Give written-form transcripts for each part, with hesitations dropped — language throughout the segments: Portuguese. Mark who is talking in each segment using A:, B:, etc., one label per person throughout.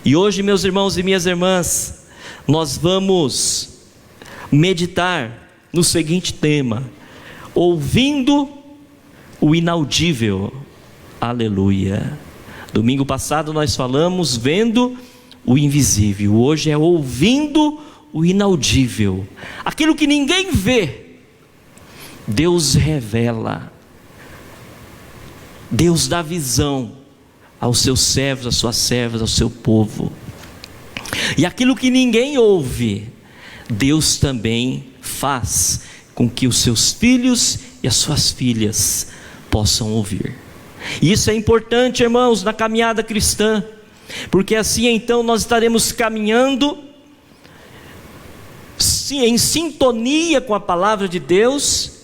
A: E hoje, meus irmãos e minhas irmãs, nós vamos meditar no seguinte tema: ouvindo o inaudível. Aleluia. Domingo passado nós falamos vendo o invisível. Hoje é ouvindo o inaudível. Aquilo que ninguém vê, Deus revela. Deus dá visão aos seus servos, às suas servas, ao seu povo. E aquilo que ninguém ouve, Deus também faz com que os seus filhos e as suas filhas possam ouvir. E isso é importante, irmãos, na caminhada cristã, porque assim então nós estaremos caminhando em sintonia com a palavra de Deus,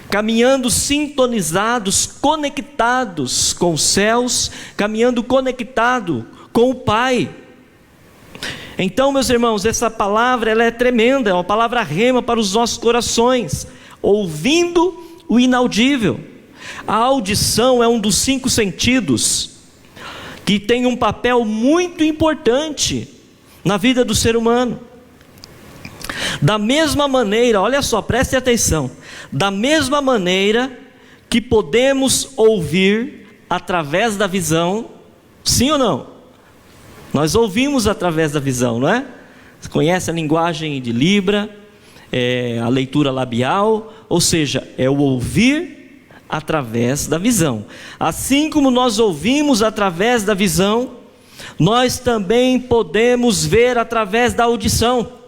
A: caminhando sintonizados, conectados com os céus, caminhando conectado com o Pai. Então, meus irmãos, essa palavra ela é tremenda, é uma palavra rema para os nossos corações, ouvindo o inaudível. A audição é um dos 5 sentidos que tem um papel muito importante na vida do ser humano. Da mesma maneira, olha só, preste atenção, da mesma maneira que podemos ouvir através da visão, sim ou não? Nós ouvimos através da visão, não é? Você conhece a linguagem de Libra, a leitura labial, ou seja, é o ouvir através da visão. Assim como nós ouvimos através da visão, nós também podemos ver através da audição.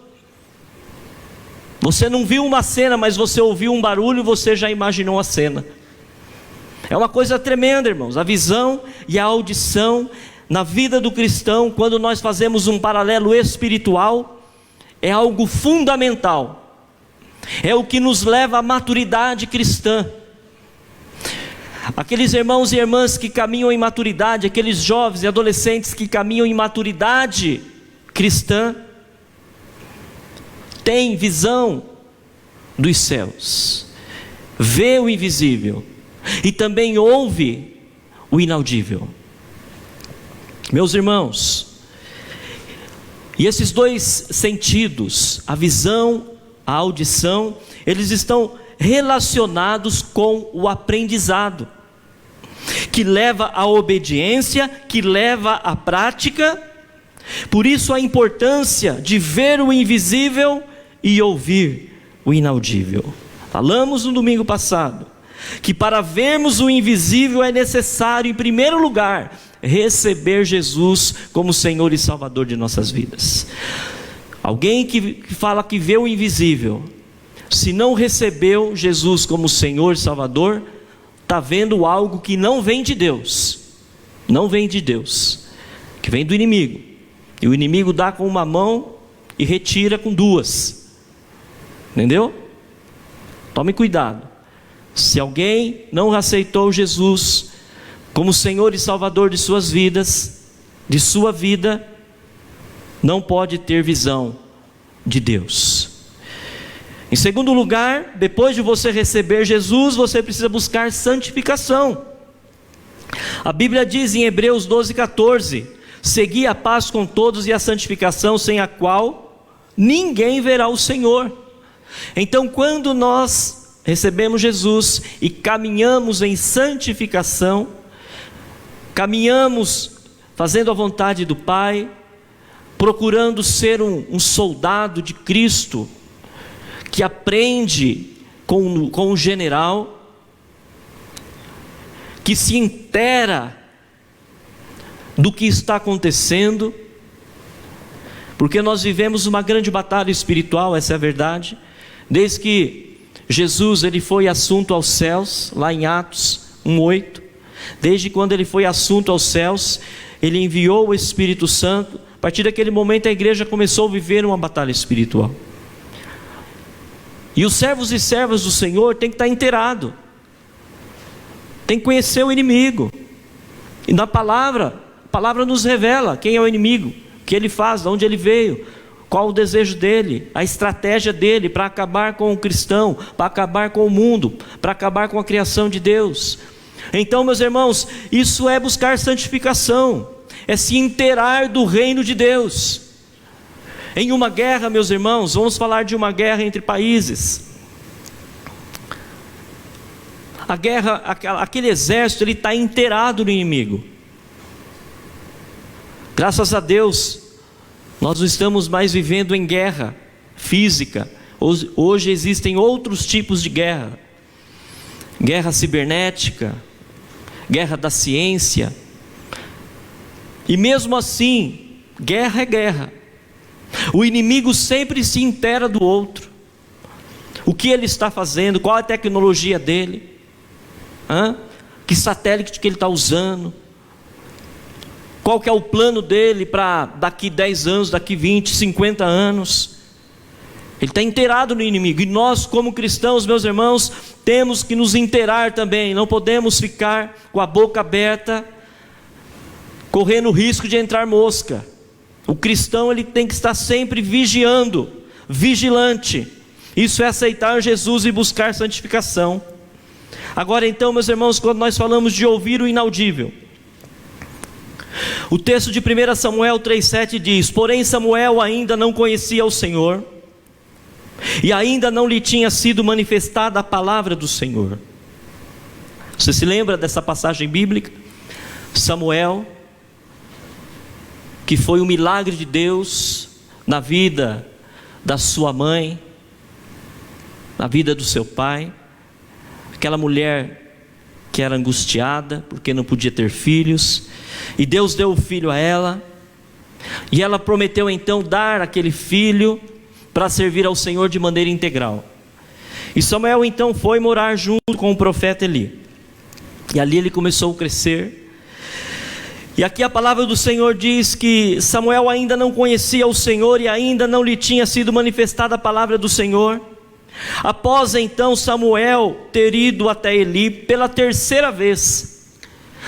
A: Você não viu uma cena, mas você ouviu um barulho, você já imaginou a cena. É uma coisa tremenda, irmãos, a visão e a audição na vida do cristão, quando nós fazemos um paralelo espiritual, é algo fundamental. É o que nos leva à maturidade cristã. Aqueles irmãos e irmãs que caminham em maturidade, aqueles jovens e adolescentes que caminham em maturidade cristã, têm visão dos céus, vê o invisível e também ouve o inaudível. Meus irmãos, e esses 2 sentidos, a visão, a audição, eles estão relacionados com o aprendizado, que leva à obediência, que leva à prática. Por isso a importância de ver o invisível e ouvir o inaudível. Falamos no domingo passado que para vermos o invisível é necessário, em primeiro lugar, receber Jesus como Senhor e Salvador de nossas vidas. Alguém que fala que vê o invisível, se não recebeu Jesus como Senhor e Salvador, está vendo algo que não vem de Deus. Não vem de Deus, que vem do inimigo. E o inimigo dá com uma mão e retira com 2. Entendeu? Tome cuidado. Se alguém não aceitou Jesus como Senhor e Salvador de suas vidas, de sua vida, não pode ter visão de Deus. Em segundo lugar, depois de você receber Jesus, você precisa buscar santificação. A Bíblia diz em Hebreus 12:14: segui a paz com todos e a santificação, sem a qual ninguém verá o Senhor. Então, quando nós recebemos Jesus e caminhamos em santificação, caminhamos fazendo a vontade do Pai, procurando ser um soldado de Cristo, que aprende com o general, que se inteira do que está acontecendo, porque nós vivemos uma grande batalha espiritual, essa é a verdade. Desde que Jesus ele foi assunto aos céus, lá em Atos 1:8, desde quando ele foi assunto aos céus, ele enviou o Espírito Santo. A partir daquele momento a igreja começou a viver uma batalha espiritual. E os servos e servas do Senhor têm que estar inteirados, tem que conhecer o inimigo. E na palavra, a palavra nos revela quem é o inimigo, o que ele faz, de onde ele veio, qual o desejo dele, a estratégia dele para acabar com o cristão, para acabar com o mundo, para acabar com a criação de Deus. Então, meus irmãos, isso é buscar santificação, é se inteirar do reino de Deus. Em uma guerra, meus irmãos, vamos falar de uma guerra entre países. A guerra, aquele exército, ele está inteirado no inimigo. Graças a Deus, nós não estamos mais vivendo em guerra física. Hoje existem outros tipos de guerra. Guerra cibernética, guerra da ciência. E mesmo assim, guerra é guerra. O inimigo sempre se inteira do outro. O que ele está fazendo, qual a tecnologia dele, que satélite que ele está usando, qual que é o plano dele para daqui 10 anos, daqui 20, 50 anos. Ele está inteirado no inimigo. E nós, como cristãos, meus irmãos, temos que nos inteirar também. Não podemos ficar com a boca aberta, correndo o risco de entrar mosca. O cristão, ele tem que estar sempre vigiando, vigilante. Isso é aceitar Jesus e buscar santificação. Agora então, meus irmãos, quando nós falamos de ouvir o inaudível, o texto de 1 Samuel 3,7 diz: porém Samuel ainda não conhecia o Senhor, e ainda não lhe tinha sido manifestada a palavra do Senhor. Você se lembra dessa passagem bíblica? Samuel, que foi um milagre de Deus na vida da sua mãe, na vida do seu pai, aquela mulher que era angustiada porque não podia ter filhos, e Deus deu o filho a ela, e ela prometeu então dar aquele filho para servir ao Senhor de maneira integral. E Samuel então foi morar junto com o profeta Eli, e ali ele começou a crescer. E aqui a palavra do Senhor diz que Samuel ainda não conhecia o Senhor e ainda não lhe tinha sido manifestada a palavra do Senhor. Após então Samuel ter ido até Eli pela terceira vez,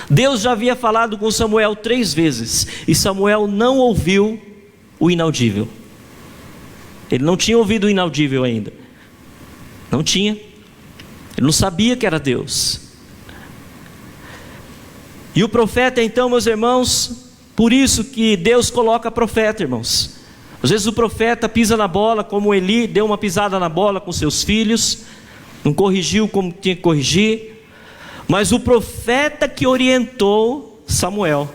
A: Deus já havia falado com Samuel 3 vezes, e Samuel não ouviu o inaudível. Ele não tinha ouvido o inaudível ainda. Não tinha. Ele não sabia que era Deus. E o profeta então, meus irmãos, por isso que Deus coloca profeta, irmãos. Às vezes o profeta pisa na bola, como Eli deu uma pisada na bola com seus filhos, não corrigiu como tinha que corrigir, mas o profeta que orientou Samuel.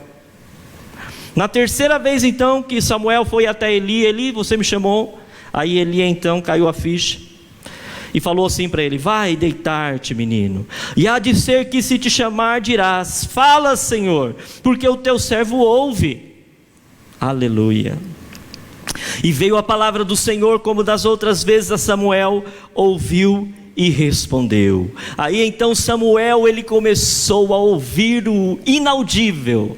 A: Na terceira vez então que Samuel foi até Eli: Eli, você me chamou? Aí Eli então caiu a ficha e falou assim para ele: vai deitar-te, menino, e há de ser que se te chamar dirás: fala, Senhor, porque o teu servo ouve. Aleluia. E veio a palavra do Senhor como das outras vezes a Samuel, ouviu e respondeu. Aí então Samuel, ele começou a ouvir o inaudível,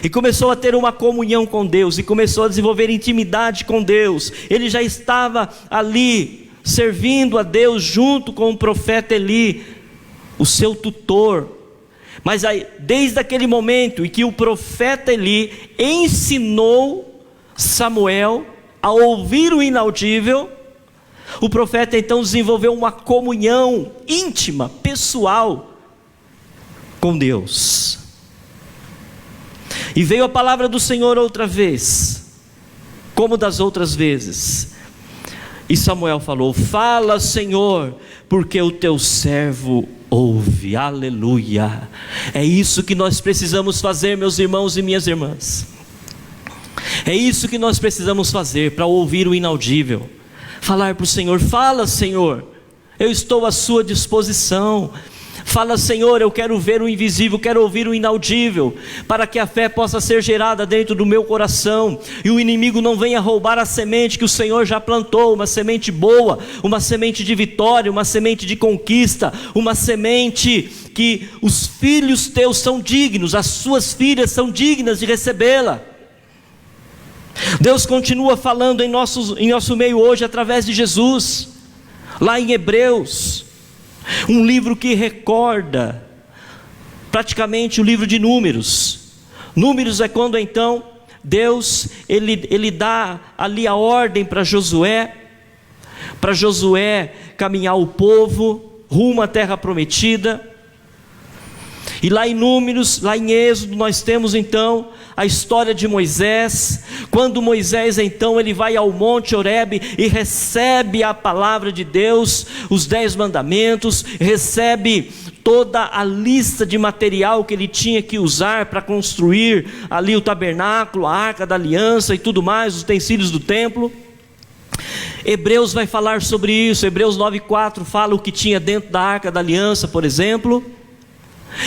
A: e começou a ter uma comunhão com Deus, e começou a desenvolver intimidade com Deus. Ele já estava ali servindo a Deus junto com o profeta Eli, o seu tutor. Mas aí, desde aquele momento em que o profeta Eli ensinou Samuel a ouvir o inaudível, o profeta então desenvolveu uma comunhão íntima, pessoal com Deus. E veio a palavra do Senhor outra vez, como das outras vezes. E Samuel falou: fala, Senhor, porque o teu servo ouve. Aleluia. É isso que nós precisamos fazer, meus irmãos e minhas irmãs. É isso que nós precisamos fazer para ouvir o inaudível. Falar para o Senhor: fala, Senhor, eu estou à sua disposição. Fala, Senhor, eu quero ver o invisível, quero ouvir o inaudível, para que a fé possa ser gerada dentro do meu coração, e o inimigo não venha roubar a semente que o Senhor já plantou, uma semente boa, uma semente de vitória, uma semente de conquista, uma semente que os filhos teus são dignos, as suas filhas são dignas de recebê-la. Deus continua falando em nosso meio hoje através de Jesus, lá em Hebreus, um livro que recorda praticamente o livro de Números. Números é quando então Deus ele dá ali a ordem para Josué caminhar o povo rumo à terra prometida. E lá em Números, lá em Êxodo, nós temos então a história de Moisés. Quando Moisés então ele vai ao Monte Horebe e recebe a palavra de Deus, os 10 mandamentos, recebe toda a lista de material que ele tinha que usar para construir ali o tabernáculo, a arca da aliança e tudo mais, os utensílios do templo. Hebreus vai falar sobre isso. Hebreus 9:4 fala o que tinha dentro da arca da aliança, por exemplo.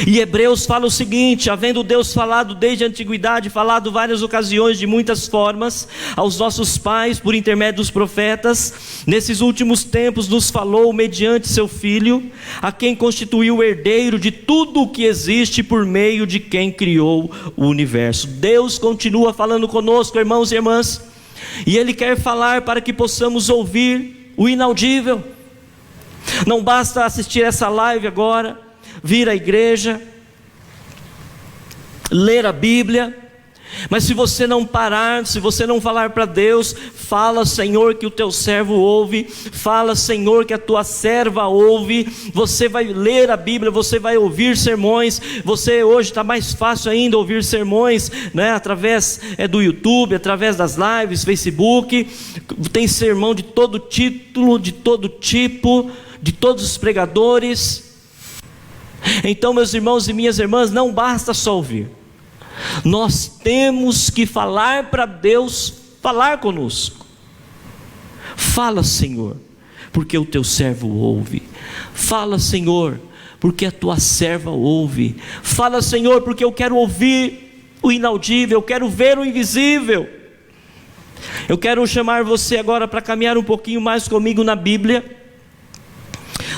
A: E Hebreus fala o seguinte: havendo Deus falado desde a antiguidade, falado várias ocasiões de muitas formas aos nossos pais por intermédio dos profetas, nesses últimos tempos nos falou mediante seu Filho, a quem constituiu o herdeiro de tudo o que existe, por meio de quem criou o universo. Deus continua falando conosco, irmãos e irmãs, e Ele quer falar para que possamos ouvir o inaudível. Não basta assistir essa live agora, vir à igreja, ler a Bíblia, mas se você não parar, se você não falar para Deus, fala, Senhor, que o teu servo ouve, fala, Senhor, que a tua serva ouve. Você vai ler a Bíblia, você vai ouvir sermões. Você hoje está mais fácil ainda ouvir sermões, né? Através do YouTube, através das lives, Facebook. Tem sermão de todo título, de todo tipo, de todos os pregadores. Então, meus irmãos e minhas irmãs, não basta só ouvir, nós temos que falar para Deus falar conosco. Fala, Senhor, porque o teu servo ouve. Fala, Senhor, porque a tua serva ouve. Fala, Senhor, porque eu quero ouvir o inaudível, eu quero ver o invisível. Eu quero chamar você agora para caminhar um pouquinho mais comigo na Bíblia,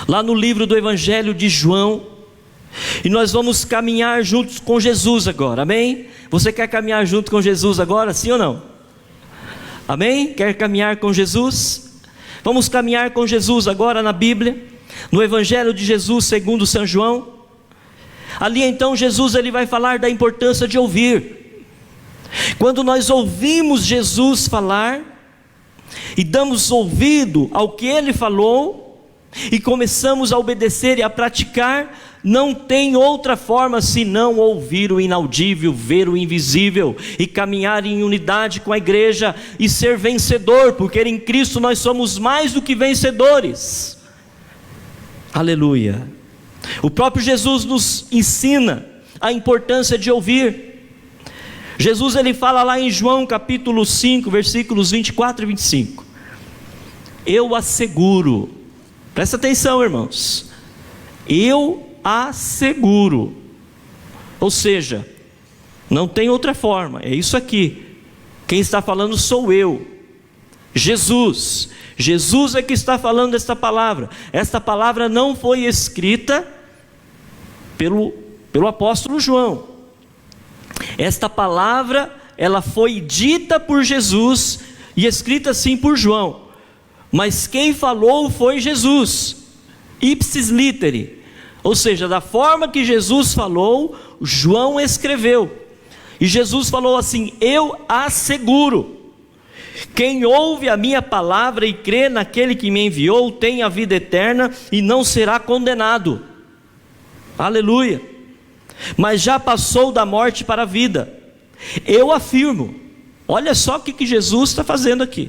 A: lá no livro do Evangelho de João. E nós vamos caminhar juntos com Jesus agora, amém? Você quer caminhar junto com Jesus agora, sim ou não? Amém? Quer caminhar com Jesus? Vamos caminhar com Jesus agora na Bíblia, no Evangelho de Jesus segundo São João. Ali então Jesus ele vai falar da importância de ouvir. Quando nós ouvimos Jesus falar e damos ouvido ao que Ele falou e começamos a obedecer e a praticar, não tem outra forma senão ouvir o inaudível, ver o invisível e caminhar em unidade com a igreja e ser vencedor, porque em Cristo nós somos mais do que vencedores. Aleluia. O próprio Jesus nos ensina a importância de ouvir. Jesus ele fala lá em João capítulo 5, versículos 24 e 25. Eu asseguro, presta atenção, irmãos, eu asseguro, ou seja, não tem outra forma, é isso aqui. Quem está falando sou eu, Jesus. Jesus é que está falando esta palavra. Esta palavra não foi escrita pelo apóstolo João. Esta palavra, ela foi dita por Jesus e escrita sim por João, mas quem falou foi Jesus, ipsis literi, ou seja, da forma que Jesus falou, João escreveu. E Jesus falou assim: eu asseguro, quem ouve a minha palavra e crê naquele que me enviou, tem a vida eterna e não será condenado. Aleluia. Mas já passou da morte para a vida. Eu afirmo. Olha só o que Jesus está fazendo aqui.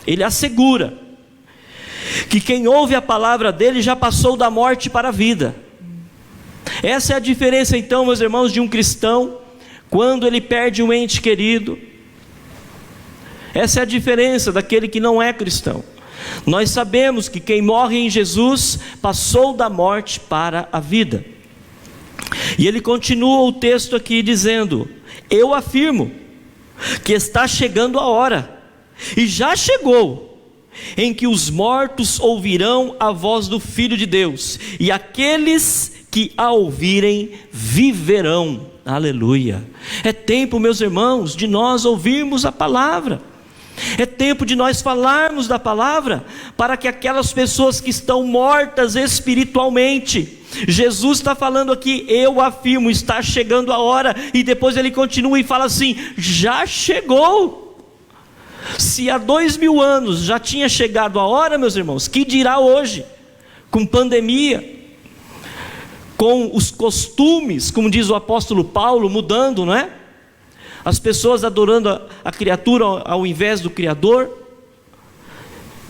A: Ele assegura que quem ouve a palavra dele já passou da morte para a vida. Essa é a diferença então, meus irmãos, de um cristão quando ele perde um ente querido. Essa é a diferença daquele que não é cristão. Nós sabemos que quem morre em Jesus passou da morte para a vida. E ele continua o texto aqui dizendo: eu afirmo que está chegando a hora, e já chegou, em que os mortos ouvirão a voz do Filho de Deus, e aqueles que a ouvirem viverão. Aleluia. É tempo, meus irmãos, de nós ouvirmos a palavra. É tempo de nós falarmos da palavra, para que aquelas pessoas que estão mortas espiritualmente, Jesus está falando aqui, eu afirmo, está chegando a hora, e depois ele continua e fala assim: já chegou. Se há 2000 anos já tinha chegado a hora, meus irmãos, que dirá hoje, com pandemia, com os costumes, como diz o apóstolo Paulo, mudando, não é? As pessoas adorando a criatura ao invés do Criador.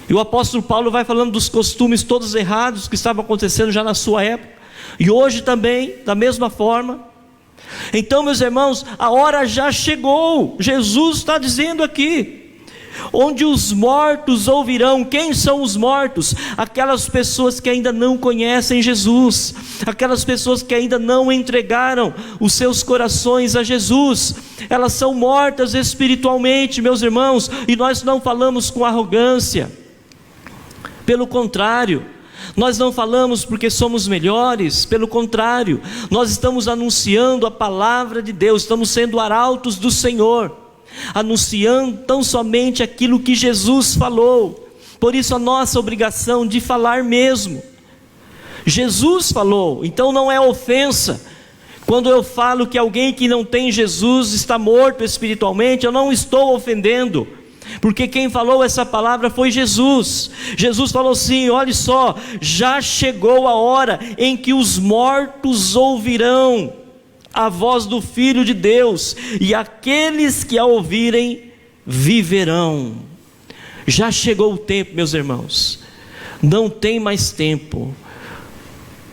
A: E o apóstolo Paulo vai falando dos costumes todos errados que estavam acontecendo já na sua época, e hoje também, da mesma forma. Então, meus irmãos, a hora já chegou. Jesus está dizendo aqui: onde os mortos ouvirão. Quem são os mortos? Aquelas pessoas que ainda não conhecem Jesus, aquelas pessoas que ainda não entregaram os seus corações a Jesus. Elas são mortas espiritualmente, meus irmãos, e nós não falamos com arrogância. Pelo contrário, nós não falamos porque somos melhores. Pelo contrário, nós estamos anunciando a palavra de Deus, estamos sendo arautos do Senhor, anunciando tão somente aquilo que Jesus falou. Por isso a nossa obrigação de falar mesmo. Jesus falou, então não é ofensa. Quando eu falo que alguém que não tem Jesus está morto espiritualmente, eu não estou ofendendo, porque quem falou essa palavra foi Jesus. Jesus falou assim: olha só, já chegou a hora em que os mortos ouvirão a voz do Filho de Deus, e aqueles que a ouvirem viverão. Já chegou o tempo, meus irmãos, não tem mais tempo.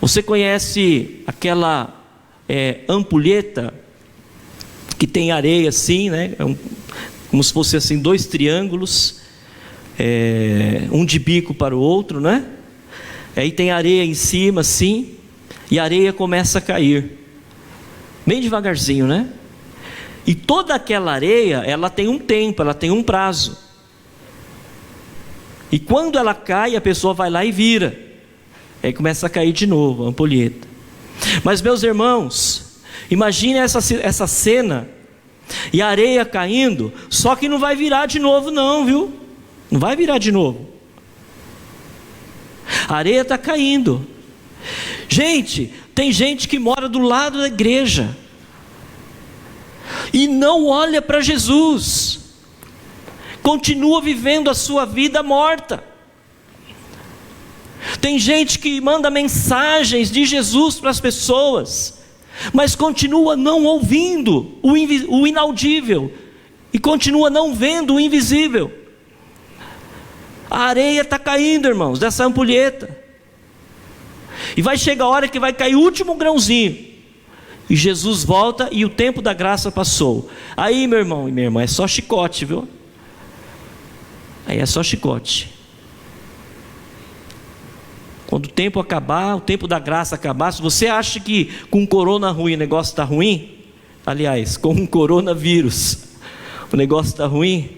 A: Você conhece aquela ampulheta que tem areia assim, né? Como se fosse assim, dois triângulos, um de bico para o outro, né? Aí tem areia em cima assim, e a areia começa a cair bem devagarzinho, né? E toda aquela areia, ela tem um tempo, ela tem um prazo. E quando ela cai, a pessoa vai lá e vira. Aí começa a cair de novo a ampulheta. Mas, meus irmãos, imagine essa cena, e a areia caindo, só que não vai virar de novo não, viu? Não vai virar de novo. A areia está caindo. Gente, tem gente que mora do lado da igreja e não olha para Jesus, continua vivendo a sua vida morta. Tem gente que manda mensagens de Jesus para as pessoas, mas continua não ouvindo o inaudível, e continua não vendo o invisível. A areia está caindo, irmãos, dessa ampulheta. E vai chegar a hora que vai cair o último grãozinho, e Jesus volta e o tempo da graça passou. Aí, meu irmão e minha irmã, é só chicote, viu? Aí é só chicote. Quando o tempo acabar, o tempo da graça acabar, se você acha que com corona ruim o negócio está ruim, aliás, com um coronavírus o negócio está ruim,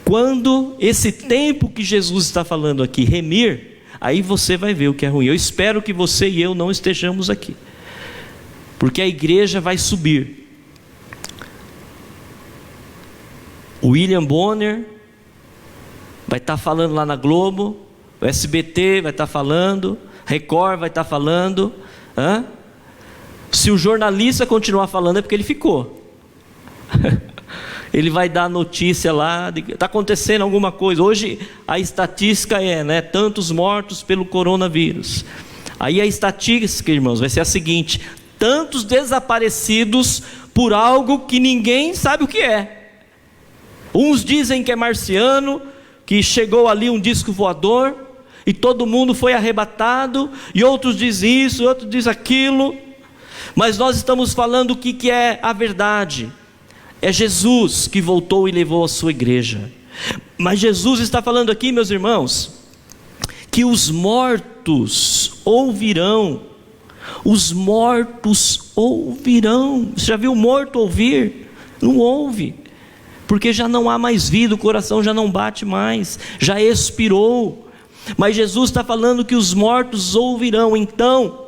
A: quando esse tempo que Jesus está falando aqui remir, aí você vai ver o que é ruim. Eu espero que você e eu não estejamos aqui, porque a igreja vai subir. O William Bonner vai estar falando lá na Globo, o SBT vai estar falando, Record vai estar falando. Se o jornalista continuar falando é porque ele ficou. Ele vai dar notícia lá, está acontecendo alguma coisa. Hoje a estatística é, tantos mortos pelo coronavírus. Aí a estatística, irmãos, vai ser a seguinte: tantos desaparecidos por algo que ninguém sabe o que é. Uns dizem que é marciano, que chegou ali um disco voador e todo mundo foi arrebatado, e outros dizem isso, outros dizem aquilo. Mas nós estamos falando o que é a verdade. É Jesus que voltou e levou a sua igreja. Mas Jesus está falando aqui, meus irmãos, que os mortos ouvirão. Os mortos ouvirão. Você já viu o morto ouvir? Não ouve, porque já não há mais vida, o coração já não bate mais, já expirou. Mas Jesus está falando que os mortos ouvirão. Então,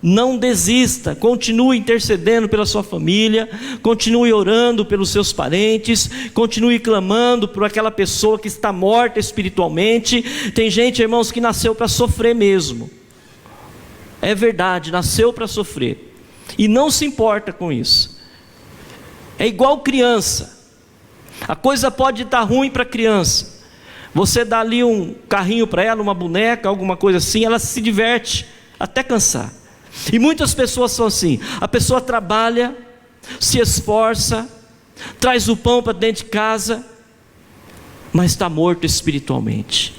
A: não desista, continue intercedendo pela sua família, continue orando pelos seus parentes, continue clamando por aquela pessoa que está morta espiritualmente. Tem gente, irmãos, que nasceu para sofrer mesmo. É verdade, nasceu para sofrer e não se importa com isso. É igual criança. A coisa pode estar ruim para a criança, você dá ali um carrinho para ela, uma boneca, alguma coisa assim, ela se diverte até cansar. E muitas pessoas são assim: a pessoa trabalha, se esforça, traz o pão para dentro de casa, mas está morto espiritualmente.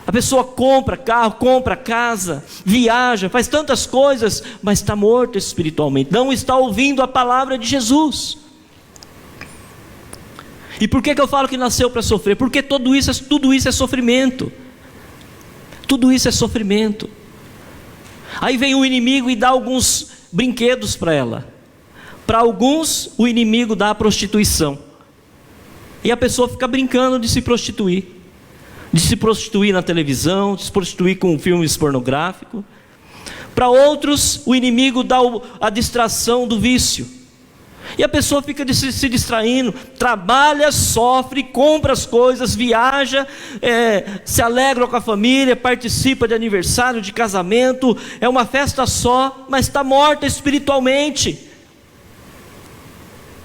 A: A pessoa compra carro, compra casa, viaja, faz tantas coisas, mas está morto espiritualmente, não está ouvindo a palavra de Jesus. E por que eu falo que nasceu para sofrer? Porque tudo isso é sofrimento. Tudo isso é sofrimento. Aí vem o inimigo e dá alguns brinquedos para ela. Para alguns, o inimigo dá a prostituição. E a pessoa fica brincando de se prostituir. De se prostituir na televisão, de se prostituir com filmes pornográficos. Para outros, o inimigo dá a distração do vício. E a pessoa fica se distraindo, trabalha, sofre, compra as coisas, viaja, se alegra com a família, participa de aniversário, de casamento, é uma festa só, mas está morta espiritualmente.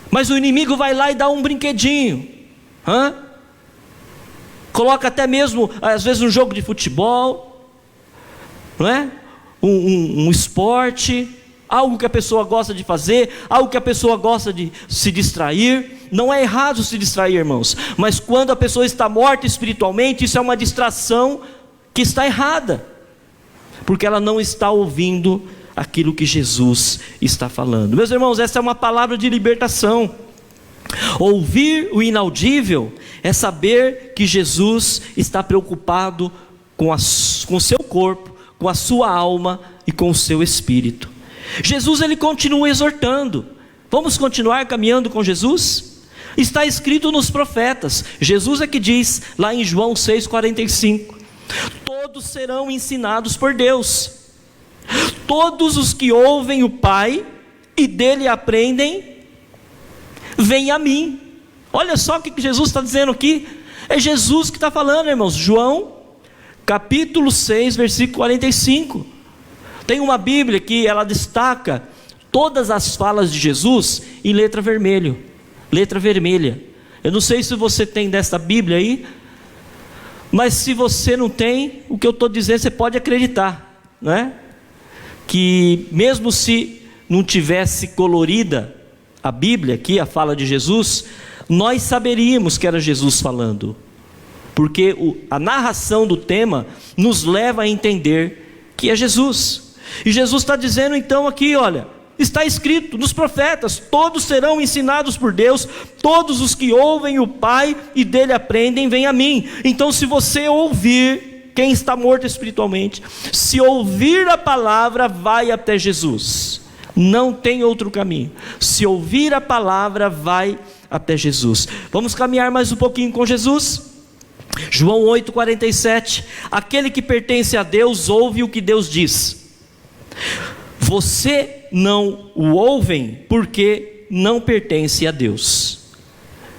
A: Mas o inimigo vai lá e dá um brinquedinho, coloca até mesmo, às vezes, um jogo de futebol, não é? Um esporte, algo que a pessoa gosta de fazer, algo que a pessoa gosta de se distrair. Não é errado se distrair, irmãos, mas quando a pessoa está morta espiritualmente, isso é uma distração que está errada, porque ela não está ouvindo aquilo que Jesus está falando. Meus irmãos, essa é uma palavra de libertação. Ouvir o inaudível é saber que Jesus está preocupado com o seu corpo, com a sua alma e com o seu espírito. Jesus, ele continua exortando. Vamos continuar caminhando com Jesus? Está escrito nos profetas. Jesus é que diz lá em João 6,45: todos serão ensinados por Deus. Todos os que ouvem o Pai e dele aprendem, vêm a mim. Olha só o que Jesus está dizendo aqui. É Jesus que está falando, irmãos. João capítulo 6, versículo 45. Tem uma Bíblia que ela destaca todas as falas de Jesus em letra vermelha. Eu não sei se você tem dessa Bíblia aí, mas se você não tem, o que eu estou dizendo você pode acreditar, não é? Que mesmo se não tivesse colorida a Bíblia aqui, a fala de Jesus, nós saberíamos que era Jesus falando, porque a narração do tema nos leva a entender que é Jesus. E Jesus está dizendo então aqui, olha, está escrito nos profetas: todos serão ensinados por Deus, todos os que ouvem o Pai e dele aprendem, vêm a mim. Então, se você ouvir, quem está morto espiritualmente, se ouvir a palavra, vai até Jesus. Não tem outro caminho. Se ouvir a palavra, vai até Jesus. Vamos caminhar mais um pouquinho com Jesus. João 8,47: aquele que pertence a Deus ouve o que Deus diz. Você não o ouvem porque não pertence a Deus.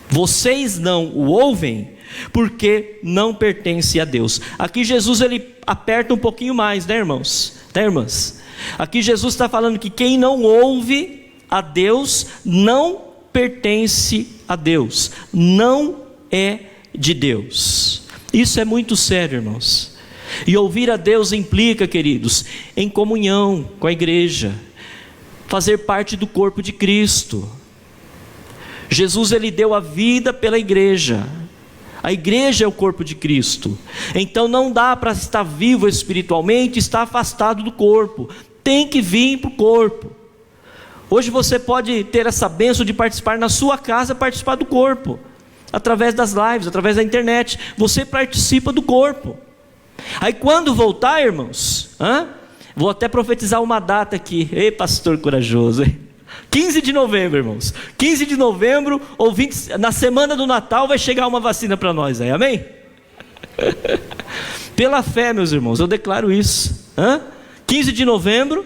A: Vocês não o ouvem porque não pertence a Deus. Aqui Jesus ele aperta um pouquinho mais, né, irmãos? Né, irmãs? Aqui Jesus está falando que quem não ouve a Deus não pertence a Deus, não é de Deus. Isso é muito sério, irmãos. E ouvir a Deus implica, queridos, em comunhão com a igreja, fazer parte do corpo de Cristo. Jesus ele deu a vida pela igreja. A igreja é o corpo de Cristo. Então não dá para estar vivo espiritualmente e estar afastado do corpo. Tem que vir para o corpo. Hoje você pode ter essa bênção de participar na sua casa, participar do corpo, através das lives, através da internet. Você participa do corpo. Aí quando voltar, irmãos, vou até profetizar uma data aqui. Ei, pastor corajoso, hein? 15 de novembro, irmãos. 15 de novembro, ou 20, na semana do Natal, vai chegar uma vacina para nós aí, amém? Pela fé, meus irmãos, eu declaro isso. 15 de novembro,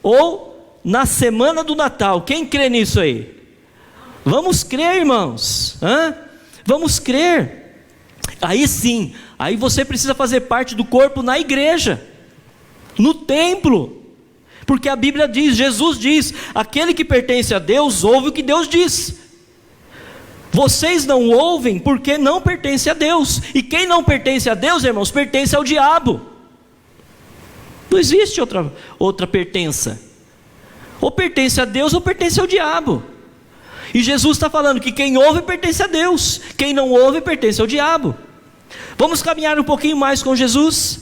A: ou na semana do Natal. Quem crê nisso aí? Vamos crer, irmãos. Vamos crer. Aí sim, aí você precisa fazer parte do corpo na igreja, no templo, porque a Bíblia diz, Jesus diz: aquele que pertence a Deus ouve o que Deus diz. Vocês não ouvem porque não pertence a Deus. E quem não pertence a Deus, irmãos, pertence ao diabo. Não existe outra pertença. Ou pertence a Deus ou pertence ao diabo. E Jesus está falando que quem ouve pertence a Deus, quem não ouve pertence ao diabo. Vamos caminhar um pouquinho mais com Jesus.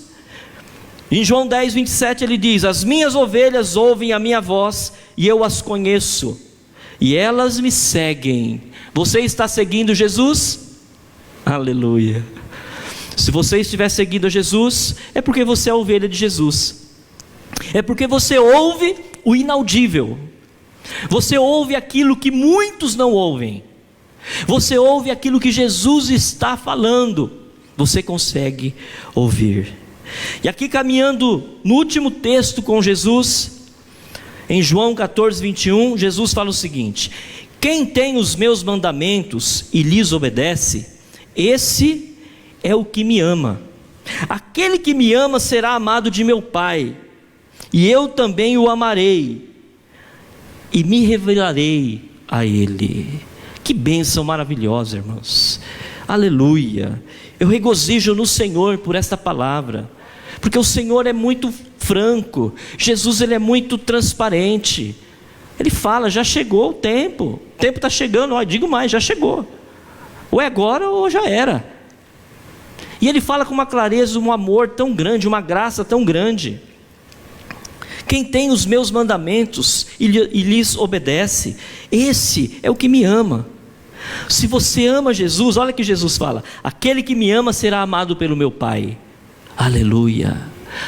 A: Em João 10, 27 ele diz: as minhas ovelhas ouvem a minha voz e eu as conheço, e elas me seguem. Você está seguindo Jesus? Aleluia. Se você estiver seguindo a Jesus, é porque você é a ovelha de Jesus. É porque você ouve o inaudível. Você ouve aquilo que muitos não ouvem. Você ouve aquilo que Jesus está falando. Você consegue ouvir. E aqui caminhando no último texto com Jesus, em João 14, 21, Jesus fala o seguinte: quem tem os meus mandamentos e lhes obedece, esse é o que me ama. Aquele que me ama será amado de meu Pai, e eu também o amarei, e me revelarei a ele. Que bênção maravilhosa, irmãos. Aleluia. Eu regozijo no Senhor por esta palavra, porque o Senhor é muito franco. Jesus, ele é muito transparente. Ele fala: já chegou o tempo está chegando. Digo mais, já chegou. Ou é agora ou já era. E ele fala com uma clareza, um amor tão grande, uma graça tão grande. Quem tem os meus mandamentos e lhes obedece, esse é o que me ama. Se você ama Jesus, olha que Jesus fala: aquele que me ama será amado pelo meu Pai. Aleluia.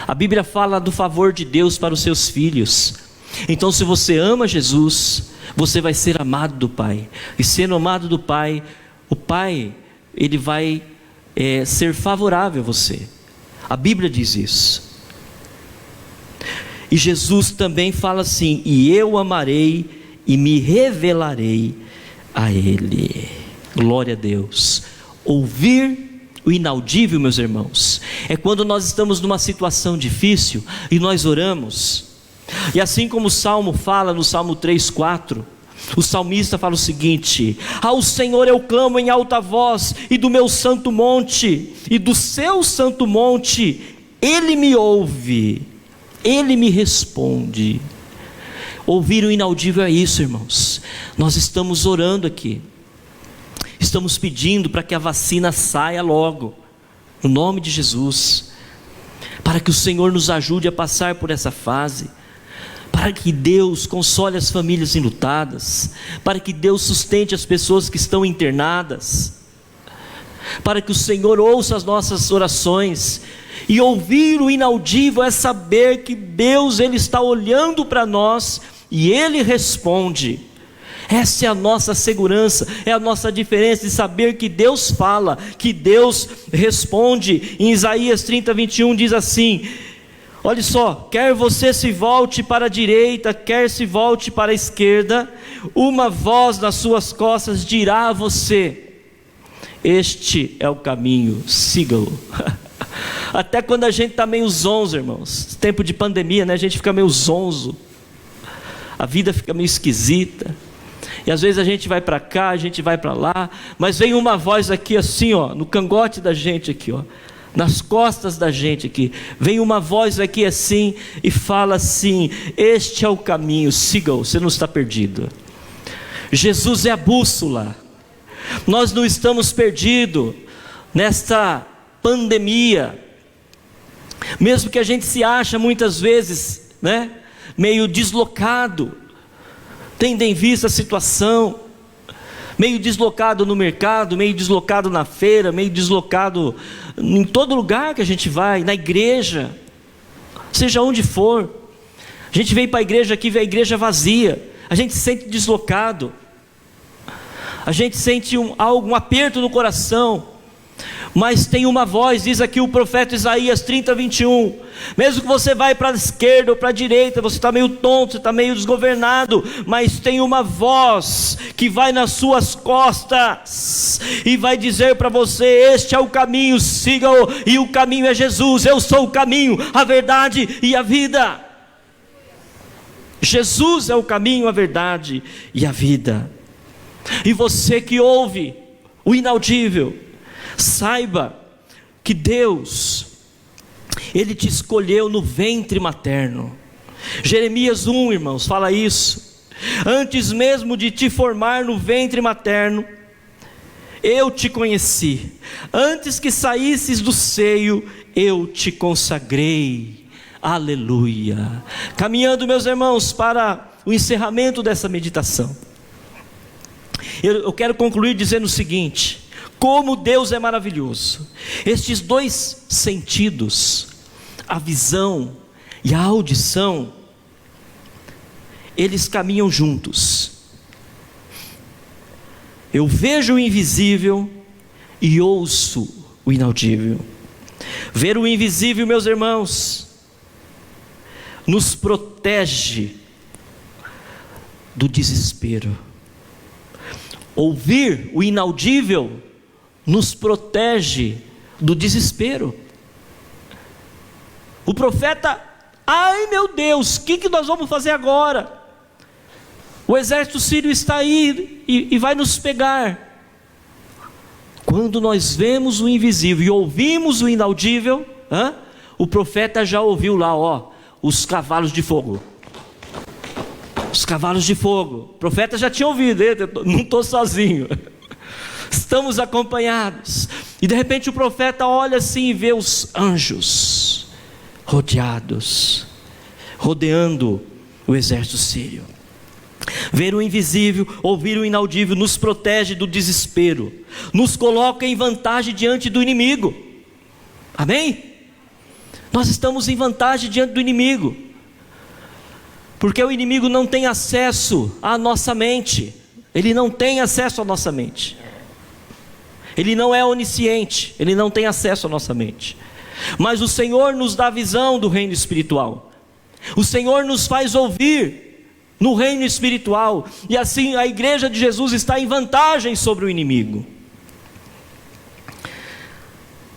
A: A Bíblia fala do favor de Deus para os seus filhos. Então, se você ama Jesus, você vai ser amado do Pai. E sendo amado do Pai, o Pai, ele vai ser favorável a você. A Bíblia diz isso. E Jesus também fala assim: e eu amarei e me revelarei a Ele. Glória a Deus. Ouvir o inaudível, meus irmãos, é quando nós estamos numa situação difícil e nós oramos. E assim como o Salmo fala, no Salmo 3:4, o salmista fala o seguinte: ao Senhor eu clamo em alta voz, e do meu santo monte, e do seu santo monte, Ele me ouve, Ele me responde. Ouvir o inaudível é isso, irmãos. Nós estamos orando aqui, estamos pedindo para que a vacina saia logo, no nome de Jesus, para que o Senhor nos ajude a passar por essa fase, para que Deus console as famílias enlutadas, para que Deus sustente as pessoas que estão internadas, para que o Senhor ouça as nossas orações. E ouvir o inaudível é saber que Deus, Ele está olhando para nós e Ele responde. Essa é a nossa segurança, é a nossa diferença de saber que Deus fala, que Deus responde. Em Isaías 30, 21 diz assim: olha só, quer você se volte para a direita, quer se volte para a esquerda, uma voz nas suas costas dirá a você: este é o caminho, siga-o. Até quando a gente está meio zonzo, irmãos, tempo de pandemia, né? A gente fica meio zonzo, a vida fica meio esquisita, e às vezes a gente vai para cá, a gente vai para lá, mas vem uma voz aqui assim, ó, no cangote da gente aqui, ó, nas costas da gente aqui, vem uma voz aqui assim, e fala assim: este é o caminho, siga-o, você não está perdido. Jesus é a bússola. Nós não estamos perdidos nesta pandemia, mesmo que a gente se acha muitas vezes, né, meio deslocado, tendo em vista a situação, meio deslocado no mercado, meio deslocado na feira, meio deslocado em todo lugar que a gente vai, na igreja, seja onde for. A gente vem para a igreja aqui, vê a igreja vazia, a gente se sente deslocado, a gente sente um aperto no coração. Mas tem uma voz, diz aqui o profeta Isaías 30, 21, mesmo que você vai para a esquerda ou para a direita, você está meio tonto, você está meio desgovernado, mas tem uma voz que vai nas suas costas e vai dizer para você: este é o caminho, siga-o. E o caminho é Jesus. Eu sou o caminho, a verdade e a vida. Jesus é o caminho, a verdade e a vida. E você que ouve o inaudível, saiba que Deus, Ele te escolheu no ventre materno. Jeremias 1, irmãos, fala isso. Antes mesmo de te formar no ventre materno, eu te conheci. Antes que saísses do seio, eu te consagrei. Aleluia. Caminhando, meus irmãos, para o encerramento dessa meditação, eu quero concluir dizendo o seguinte: como Deus é maravilhoso. Estes dois sentidos, a visão e a audição, eles caminham juntos. Eu vejo o invisível e ouço o inaudível. Ver o invisível, meus irmãos, nos protege do desespero. Ouvir o inaudível nos protege do desespero. O profeta, ai meu Deus, o que nós vamos fazer agora? O exército sírio está aí e vai nos pegar. Quando nós vemos o invisível e ouvimos o inaudível, o profeta já ouviu lá, os cavalos de fogo. Os cavalos de fogo. O profeta já tinha ouvido, não estou sozinho. Estamos acompanhados. E de repente o profeta olha assim e vê os anjos rodeados, rodeando o exército sírio. Ver o invisível, ouvir o inaudível nos protege do desespero, nos coloca em vantagem diante do inimigo. Amém? Nós estamos em vantagem diante do inimigo, porque o inimigo não tem acesso à nossa mente. Ele não tem acesso à nossa mente. Ele não é onisciente, ele não tem acesso à nossa mente. Mas o Senhor nos dá visão do reino espiritual. O Senhor nos faz ouvir no reino espiritual, e assim a igreja de Jesus está em vantagem sobre o inimigo.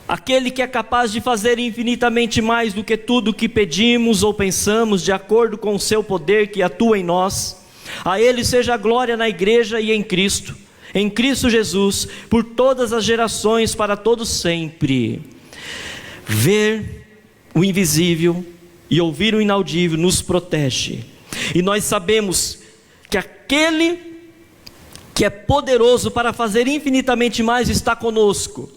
A: Aquele que é capaz de fazer infinitamente mais do que tudo que pedimos ou pensamos, de acordo com o seu poder que atua em nós, a Ele seja a glória na igreja e em Cristo Jesus, por todas as gerações, para todos sempre. Ver o invisível e ouvir o inaudível nos protege, e nós sabemos que aquele que é poderoso para fazer infinitamente mais está conosco.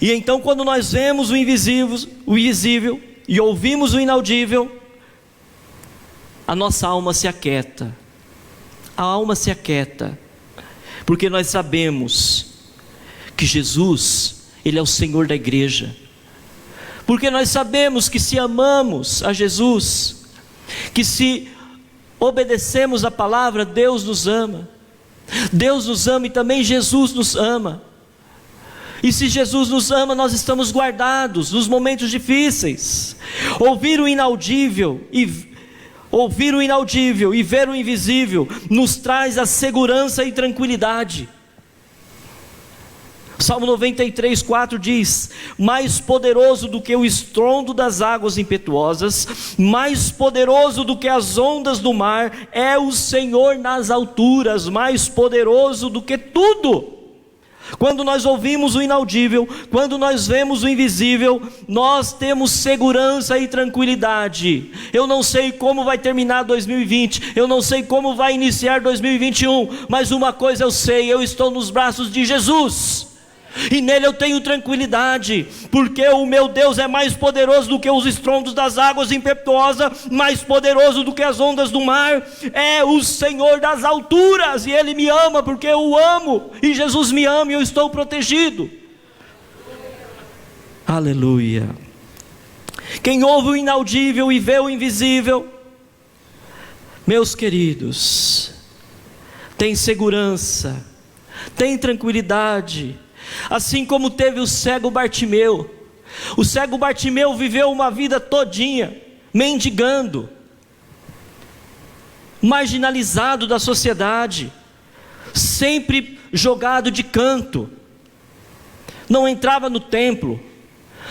A: E então, quando nós vemos o invisível e ouvimos o inaudível, a nossa alma se aquieta. A alma se aquieta, porque nós sabemos que Jesus, Ele é o Senhor da igreja. Porque nós sabemos que se amamos a Jesus, que se obedecemos a palavra, Deus nos ama. Deus nos ama e também Jesus nos ama. E se Jesus nos ama, nós estamos guardados nos momentos difíceis. Ouvir o inaudível e ver o invisível nos traz a segurança e tranquilidade. Salmo 93:4 diz: mais poderoso do que o estrondo das águas impetuosas, mais poderoso do que as ondas do mar, é o Senhor nas alturas, mais poderoso do que tudo. Quando nós ouvimos o inaudível, quando nós vemos o invisível, nós temos segurança e tranquilidade. Eu não sei como vai terminar 2020, eu não sei como vai iniciar 2021, mas uma coisa eu sei: eu estou nos braços de Jesus, e nele eu tenho tranquilidade, porque o meu Deus é mais poderoso do que os estrondos das águas impetuosas, mais poderoso do que as ondas do mar, é o Senhor das alturas, e Ele me ama porque eu o amo, e Jesus me ama e eu estou protegido. Aleluia. Quem ouve o inaudível e vê o invisível, meus queridos, tem segurança, tem tranquilidade. Assim como teve o cego Bartimeu. O cego Bartimeu viveu uma vida todinha mendigando, marginalizado da sociedade, sempre jogado de canto, não entrava no templo,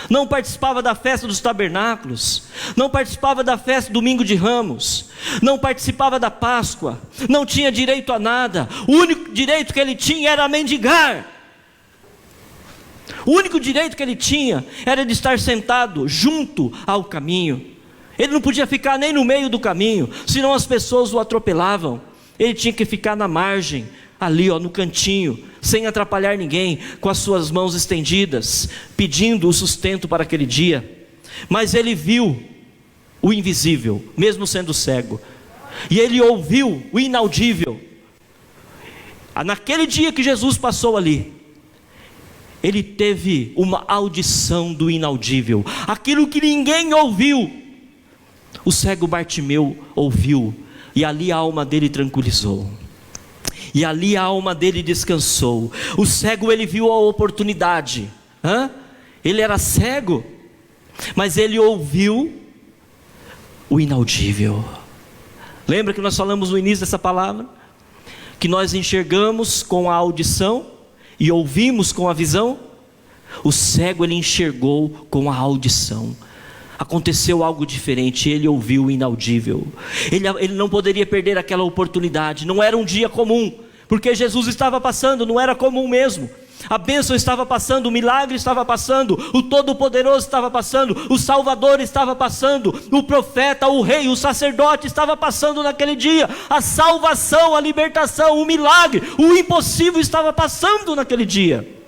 A: não participava da festa dos tabernáculos, não participava da festa do domingo de Ramos, não participava da Páscoa, não tinha direito a nada. O único direito que ele tinha era mendigar. O único direito que ele tinha era de estar sentado junto ao caminho. Ele não podia ficar nem no meio do caminho, senão as pessoas o atropelavam. Ele tinha que ficar na margem, ali no cantinho, sem atrapalhar ninguém, com as suas mãos estendidas, pedindo o sustento para aquele dia. Mas ele viu o invisível, mesmo sendo cego, e ele ouviu o inaudível. Naquele dia que Jesus passou ali, ele teve uma audição do inaudível, aquilo que ninguém ouviu. O cego Bartimeu ouviu, e ali a alma dele tranquilizou, e ali a alma dele descansou. O cego, ele viu a oportunidade. Ele era cego, mas ele ouviu o inaudível. Lembra que nós falamos no início dessa palavra? Que nós enxergamos com a audição e ouvimos com a visão. O cego, ele enxergou com a audição. Aconteceu algo diferente, ele ouviu o inaudível. Ele não poderia perder aquela oportunidade. Não era um dia comum, porque Jesus estava passando, não era comum mesmo. A bênção estava passando, o milagre estava passando, o Todo-Poderoso estava passando, o Salvador estava passando, o profeta, o rei, o sacerdote estava passando naquele dia. A salvação, a libertação, o milagre, o impossível estava passando naquele dia.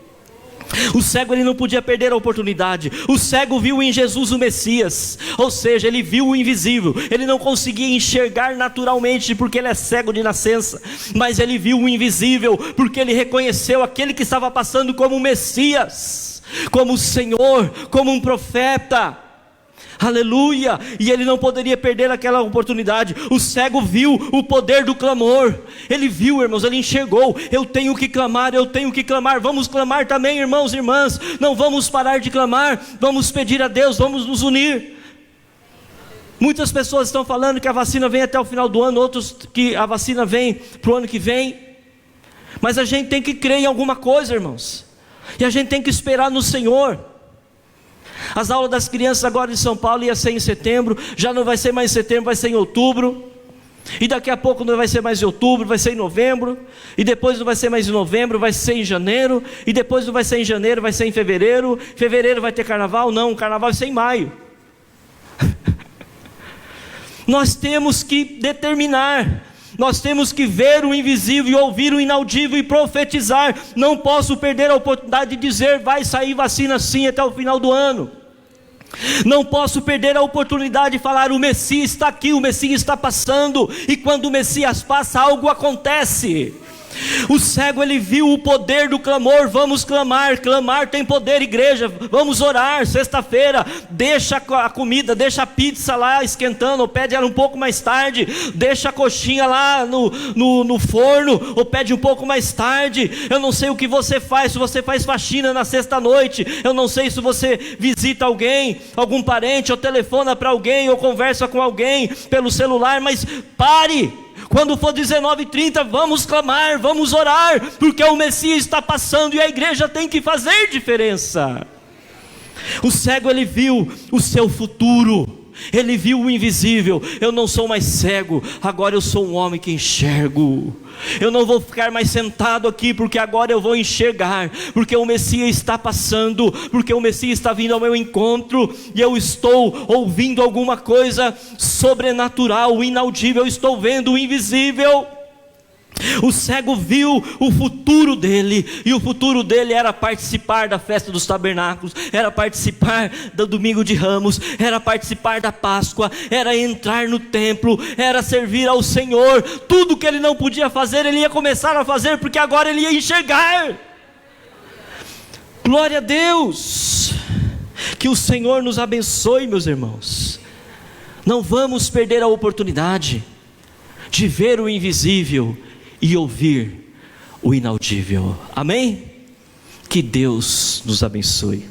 A: O cego, ele não podia perder a oportunidade. O cego viu em Jesus o Messias, ou seja, ele viu o invisível. Ele não conseguia enxergar naturalmente, porque ele é cego de nascença, mas ele viu o invisível, porque ele reconheceu aquele que estava passando como o Messias, como o Senhor, como um profeta. Aleluia! E ele não poderia perder aquela oportunidade. O cego viu o poder do clamor. Ele viu, irmãos, ele enxergou. Eu tenho que clamar, eu tenho que clamar. Vamos clamar também, irmãos e irmãs. Não vamos parar de clamar. Vamos pedir a Deus, vamos nos unir. Muitas pessoas estão falando que a vacina vem até o final do ano, outros que a vacina vem para o ano que vem. Mas a gente tem que crer em alguma coisa, irmãos. E a gente tem que esperar no Senhor. As aulas das crianças agora em São Paulo ia ser em setembro, já não vai ser mais em setembro, vai ser em outubro, e daqui a pouco não vai ser mais em outubro, vai ser em novembro, e depois não vai ser mais em novembro, vai ser em janeiro, e depois não vai ser em janeiro, vai ser em fevereiro. Fevereiro vai ter carnaval? Não, o carnaval vai ser em maio. Nós temos que determinar, nós temos que ver o invisível e ouvir o inaudível e profetizar. Não posso perder a oportunidade de dizer: vai sair vacina sim até o final do ano. Não posso perder a oportunidade de falar: o Messias está aqui, o Messias está passando. E quando o Messias passa, algo acontece. O cego, ele viu o poder do clamor. Vamos clamar, clamar tem poder, igreja. Vamos orar, sexta-feira. Deixa a comida, deixa a pizza lá esquentando, ou pede ela um pouco mais tarde. Deixa a coxinha lá no forno, ou pede um pouco mais tarde. Eu não sei o que você faz, se você faz faxina na sexta-noite. Eu não sei se você visita alguém, algum parente, ou telefona para alguém, ou conversa com alguém pelo celular. Mas pare! Quando for 19h30, vamos clamar, vamos orar, porque o Messias está passando e a igreja tem que fazer diferença. O cego, ele viu o seu futuro, ele viu o invisível. Eu não sou mais cego, agora eu sou um homem que enxergo. Eu não vou ficar mais sentado aqui, porque agora eu vou enxergar, porque o Messias está passando, porque o Messias está vindo ao meu encontro, e eu estou ouvindo alguma coisa sobrenatural, inaudível. Eu estou vendo o invisível. O cego viu o futuro dele, e o futuro dele era participar da festa dos tabernáculos, era participar do domingo de Ramos, era participar da Páscoa, era entrar no templo, era servir ao Senhor. Tudo que ele não podia fazer, ele ia começar a fazer, porque agora ele ia enxergar. Glória a Deus. Que o Senhor nos abençoe, meus irmãos. Não vamos perder a oportunidade de ver o invisível e ouvir o inaudível. Amém? Que Deus nos abençoe.